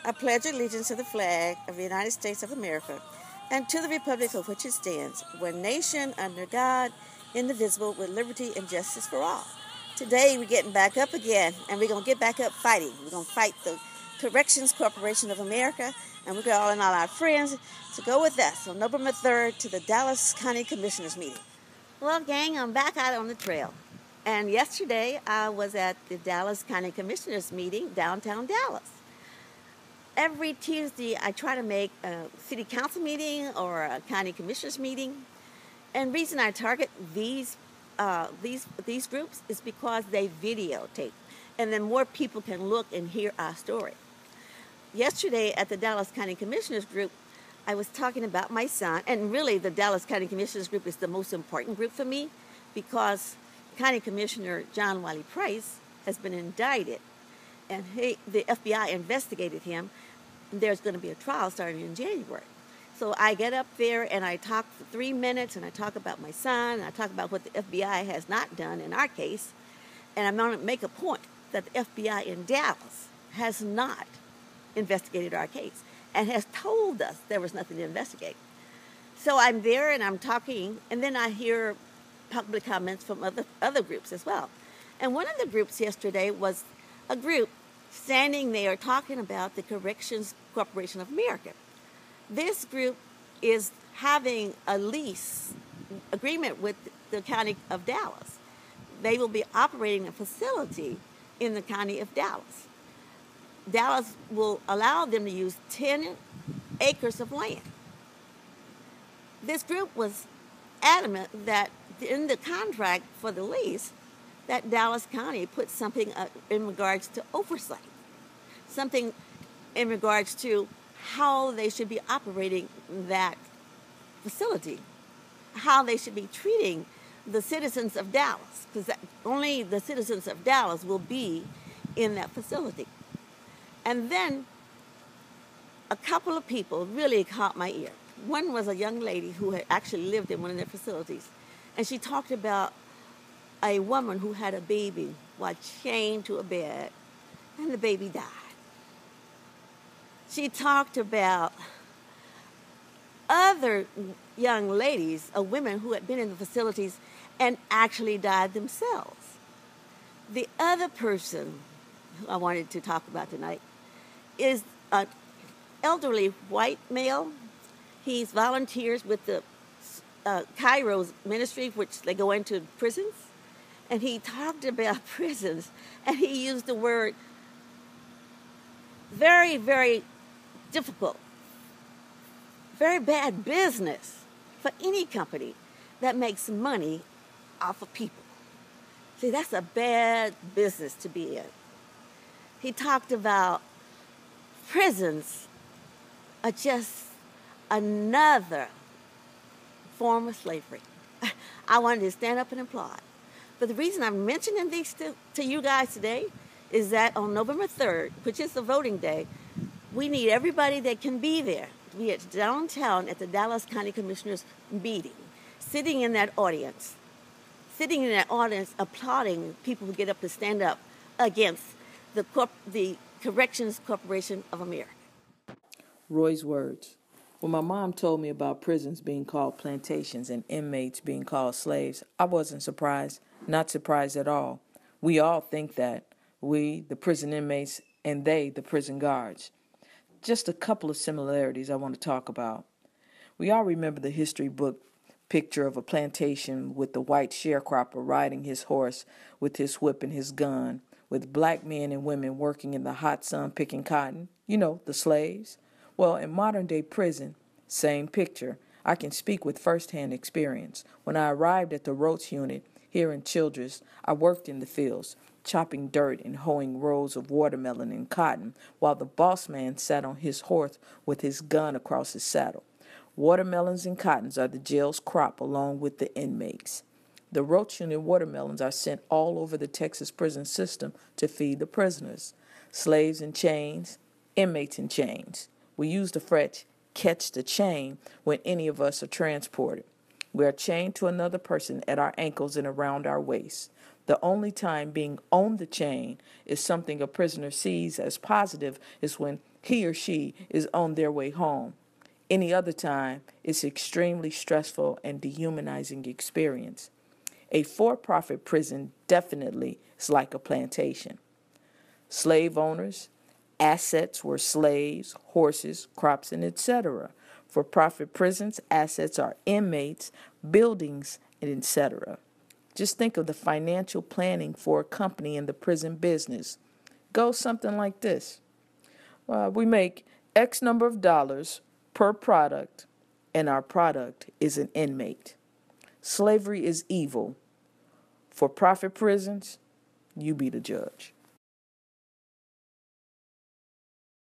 I pledge allegiance to the flag of the United States of America and to the republic for which it stands, one nation under God, indivisible, with liberty and justice for all. Today we're getting back up again, and we're going to get back up fighting. We're going to fight the Corrections Corporation of America, and we're calling all our friends to go with us on November 3rd to the Dallas County Commissioners meeting. Well, gang, I'm back out on the trail. And yesterday I was at the Dallas County Commissioners meeting downtown Dallas. Every Tuesday, I try to make a city council meeting or a county commissioners meeting. And the reason I target these groups is because they videotape, and then more people can look and hear our story. Yesterday at the Dallas County Commissioners group, I was talking about my son, and really the Dallas County Commissioners group is the most important group for me because County Commissioner John Wiley Price has been indicted, and the FBI investigated him. There's going to be a trial starting in January. So I get up there and I talk for 3 minutes, and I talk about my son, and I talk about what the FBI has not done in our case, and I'm going to make a point that the FBI in Dallas has not investigated our case and has told us there was nothing to investigate. So I'm there and I'm talking, and then I hear public comments from other groups as well. And one of the groups yesterday was a group standing there talking about the Corrections Corporation of America. This group is having a lease agreement with the County of Dallas. They will be operating a facility in the County of Dallas. Dallas will allow them to use 10 acres of land. This group was adamant that in the contract for the lease, that Dallas County put something in regards to oversight, something in regards to how they should be operating that facility, how they should be treating the citizens of Dallas, because only the citizens of Dallas will be in that facility. And then a couple of people really caught my ear. One was a young lady who had actually lived in one of their facilities, and she talked about a woman who had a baby while chained to a bed, and the baby died. She talked about other young ladies, or women who had been in the facilities and actually died themselves. The other person who I wanted to talk about tonight is an elderly white male. He volunteers with the Kairos ministry, which they go into prisons. And he talked about prisons, and he used the word very, very difficult, very bad business for any company that makes money off of people. See, that's a bad business to be in. He talked about prisons are just another form of slavery. I wanted to stand up and applaud. But the reason I'm mentioning these to you guys today is that on November 3rd, which is the voting day, we need everybody that can be there to be at downtown at the Dallas County Commissioners meeting, sitting in that audience applauding people who get up to stand up against the Corrections Corporation of America. Roy's words. When my mom told me about prisons being called plantations and inmates being called slaves, I wasn't surprised, not surprised at all. We all think that. We, the prison inmates, and they, the prison guards. Just a couple of similarities I want to talk about. We all remember the history book picture of a plantation with the white sharecropper riding his horse with his whip and his gun, with black men and women working in the hot sun picking cotton. You know, the slaves. Well, in modern-day prison, same picture. I can speak with first-hand experience. When I arrived at the Roach unit here in Childress, I worked in the fields, chopping dirt and hoeing rows of watermelon and cotton, while the boss man sat on his horse with his gun across his saddle. Watermelons and cottons are the jail's crop along with the inmates. The Roach unit watermelons are sent all over the Texas prison system to feed the prisoners. Slaves in chains, inmates in chains. We use the phrase, catch the chain, when any of us are transported. We are chained to another person at our ankles and around our waists. The only time being on the chain is something a prisoner sees as positive is when he or she is on their way home. Any other time, it's extremely stressful and dehumanizing experience. A for-profit prison definitely is like a plantation. Slave owners, assets were slaves, horses, crops, and etc. For-profit prisons, assets are inmates, buildings, and etc. Just think of the financial planning for a company in the prison business. Goes something like this. We make X number of dollars per product, and our product is an inmate. Slavery is evil. For profit prisons, you be the judge.